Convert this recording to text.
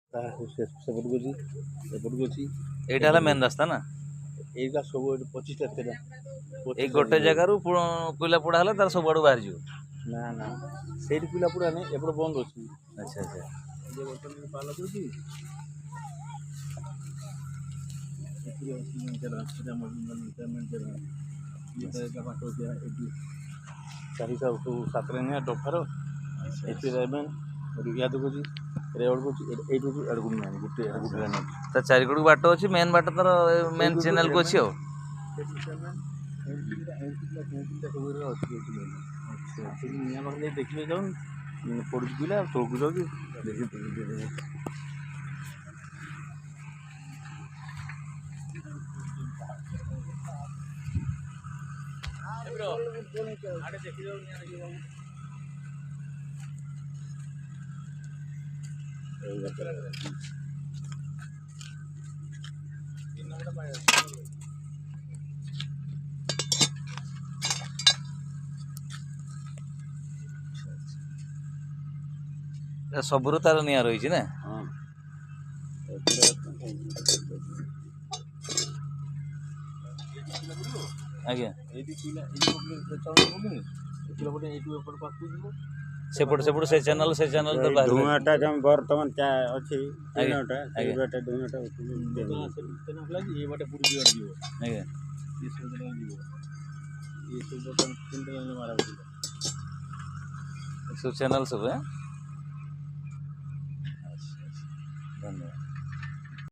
ସେପଟକୁ ଅଛି ଏପଟକୁ ଅଛି। ଏଇଟା ହେଲା ମେନ୍ ରାସ୍ତା ନା? ଏଇଟା ସବୁ 25ଟା ତେଲ ଏଇ ଗୋଟେ ଜାଗାରୁ କୋଇଲା ପୋଡ଼ା ହେଲେ ତାର ସବୁଆଡ଼ୁ ବାହାରିଯିବ? ନା ନା ସେଇଠି ପିଲା ପୁରା ନାହିଁ, ଏପଟେ ବନ୍ଦ ଅଛି। ଆଚ୍ଛା ଆଚ୍ଛା। ଯେ ବର୍ତ୍ତମାନ ପାଲ କରୁଛି ଚାରିଟା ସବୁ ସାତଟା ନିଆ ଡଫାର ଏଠି ରହିବେ ୟାଦ କରୁଛି ରେୱଡ଼ କରୁଛି ଏଇଠୁ ଆଡ଼କୁ ନିଆନି ଗୋଟେ ତା ଚାରିକଡ଼କୁ ବାଟ ଅଛି, ମେନ୍ ବାଟ ତାର ମେନ୍ ଚ୍ୟାନେଲକୁ ଅଛି ଆଉ। ନିଆଁ ପାଖରେ ଦେଖିବେ ଯାଉନ ପଡ଼ୁଛି ପିଲା ତଳକୁ ଯାଉଛି ଦେଖି ସବୁରୁ ତାର ନିଆଁ ରହିଛି ନା? ହଁ ଆଜ୍ଞା। ଏଇଠି ପିଲା ସେପଟେ ସେ ଚ୍ୟାନେଲ ଧୂଆଁଟା ଯେମିତି ବର୍ତ୍ତମାନ ଅଛି ଆଜ୍ଞା ସେଇ ବାଟେ ଧୂଆଁଟା ଏ ବାଟେ ପୁରୀ ଯିବାର ଯିବ ଆଜ୍ଞା। ଏ ସବୁ ଯିବ ଏ ସବୁ ବର୍ତ୍ତମାନ ମାରା ହଉଥିଲା ସବୁ ଚ୍ୟାନେଲ ସବୁ ଧନ୍ୟବାଦ।